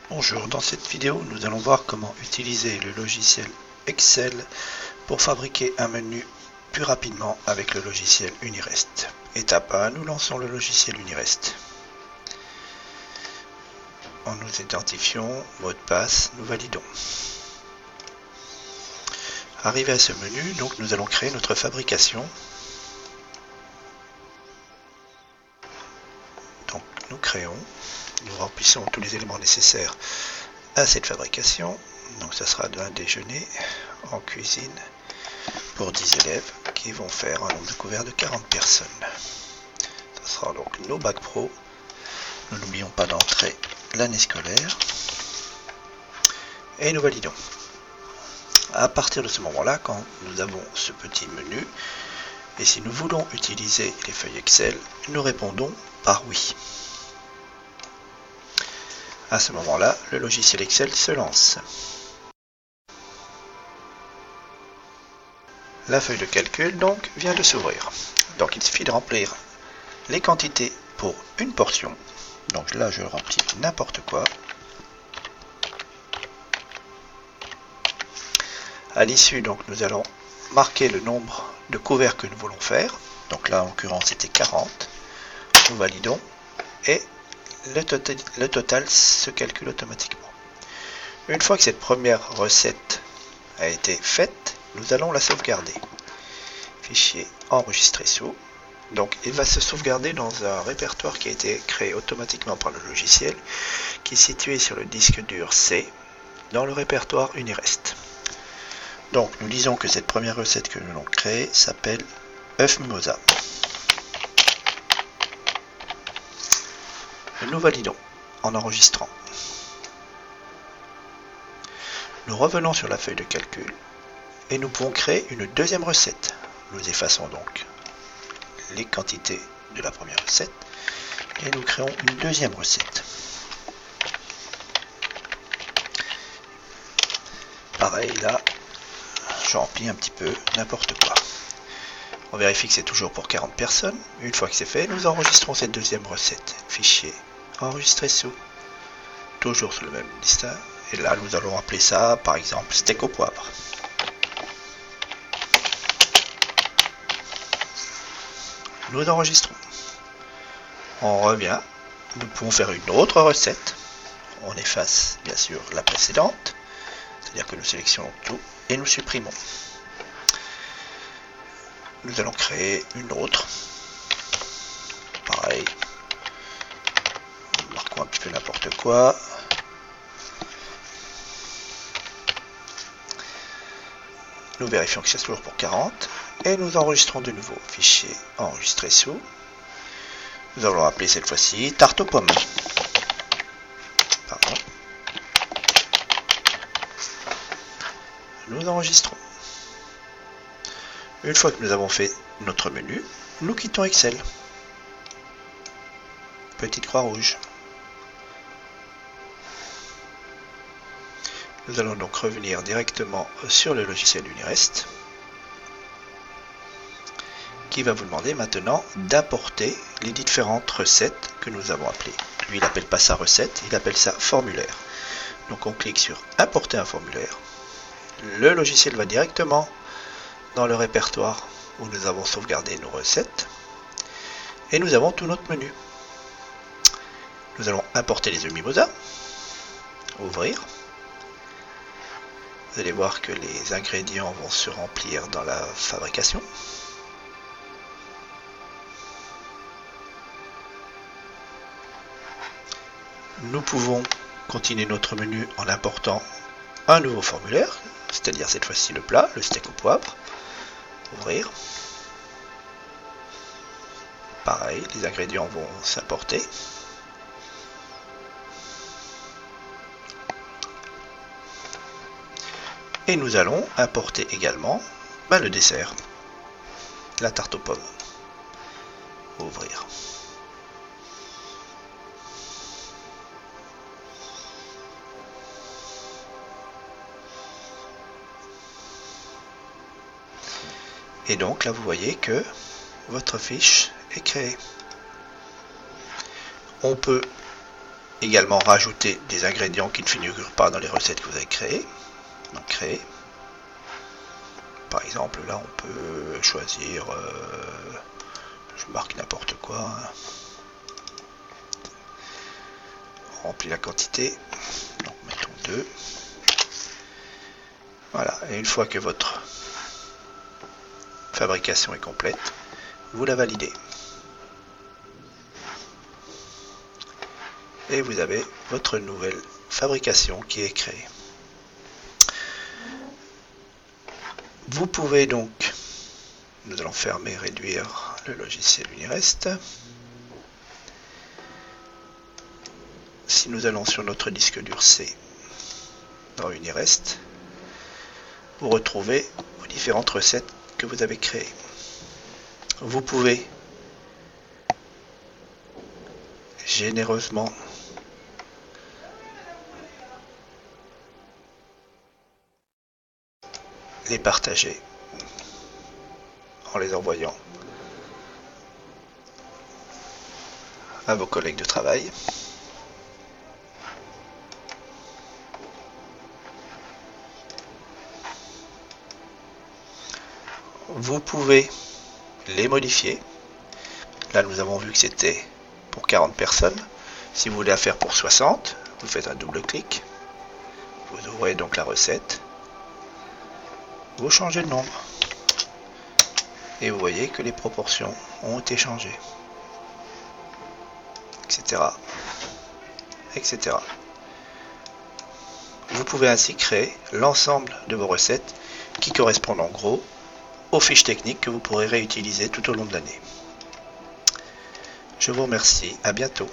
Bonjour, dans cette vidéo nous allons voir comment utiliser le logiciel Excel pour fabriquer un menu plus rapidement avec le logiciel Unirest. Étape 1, nous lançons le logiciel Unirest. En nous identifions, mot de passe, nous validons. Arrivé à ce menu, donc nous allons créer notre fabrication. Donc nous créons, nous remplissons tous les éléments nécessaires à cette fabrication. Donc ça sera un déjeuner en cuisine pour 10 élèves qui vont faire un nombre de couverts de 40 personnes. Ça sera donc nos bacs pro. Nous n'oublions pas d'entrer l'année scolaire et nous validons. À partir de ce moment-là, quand nous avons ce petit menu, et si nous voulons utiliser les feuilles Excel, nous répondons par oui. À ce moment-là, le logiciel Excel se lance. La feuille de calcul donc vient de s'ouvrir. Donc il suffit de remplir les quantités pour une portion. Donc là je remplis n'importe quoi. À l'issue, donc nous allons marquer le nombre de couverts que nous voulons faire. Donc là en l'occurrence c'était 40. Nous validons et le total se calcule automatiquement. Une fois que cette première recette a été faite, nous allons la sauvegarder. Fichier enregistré sous. Donc il va se sauvegarder dans un répertoire qui a été créé automatiquement par le logiciel, qui est situé sur le disque dur C, dans le répertoire Unirest. Donc nous disons que cette première recette que nous allons créer s'appelle œuf mimosa. Nous validons en enregistrant. Nous revenons sur la feuille de calcul et nous pouvons créer une deuxième recette. Nous effaçons donc les quantités de la première recette et nous créons une deuxième recette. Pareil là, je remplis un petit peu n'importe quoi. On vérifie que c'est toujours pour 40 personnes. Une fois que c'est fait, nous enregistrons cette deuxième recette. Fichier enregistré sous, toujours sur le même listin. Et là, nous allons appeler ça, par exemple, steak au poivre. Nous enregistrons. On revient. Nous pouvons faire une autre recette. On efface, bien sûr, la précédente. C'est-à-dire que nous sélectionnons tout et nous supprimons. Nous allons créer une autre. Pareil. Nous marquons un petit peu n'importe quoi. Nous vérifions que c'est toujours pour 40 et nous enregistrons de nouveau. Fichier enregistré sous. Nous allons appeler cette fois-ci tarte aux pommes. Pardon. Nous enregistrons. Une fois que nous avons fait notre menu, nous quittons Excel. Petite croix rouge. Nous allons donc revenir directement sur le logiciel Unirest qui va vous demander maintenant d'importer les différentes recettes que nous avons appelées. Lui, il n'appelle pas ça recette, il appelle ça formulaire. Donc on clique sur importer un formulaire. Le logiciel va directement dans le répertoire où nous avons sauvegardé nos recettes et nous avons tout notre menu. Nous allons importer les œufs mimosa, ouvrir. Vous allez voir que les ingrédients vont se remplir dans la fabrication. Nous pouvons continuer notre menu en important un nouveau formulaire, c'est-à-dire cette fois-ci le plat, le steak au poivre. Ouvrir. Pareil, les ingrédients vont s'importer. Et nous allons importer également le dessert, la tarte aux pommes. Ouvrir. Et donc là vous voyez que votre fiche est créée. On peut également rajouter des ingrédients qui ne figurent pas dans les recettes que vous avez créées. Donc créer. Par exemple, là on peut choisir, je marque n'importe quoi, on remplit la quantité, donc mettons 2. Voilà, et une fois que votre fabrication est complète, vous la validez. Et vous avez votre nouvelle fabrication qui est créée. Vous pouvez donc, nous allons fermer et réduire le logiciel Unirest. Si nous allons sur notre disque dur C dans Unirest, vous retrouvez vos différentes recettes que vous avez créées. Vous pouvez généreusement les partager en les envoyant à vos collègues de travail. Vous pouvez les modifier. Là, nous avons vu que c'était pour 40 personnes. Si vous voulez la faire pour 60, vous faites un double clic. Vous ouvrez donc la recette. Vous changez le nombre. Et vous voyez que les proportions ont été changées. Etc. Etc. Vous pouvez ainsi créer l'ensemble de vos recettes qui correspondent en gros aux fiches techniques que vous pourrez réutiliser tout au long de l'année. Je vous remercie, à bientôt.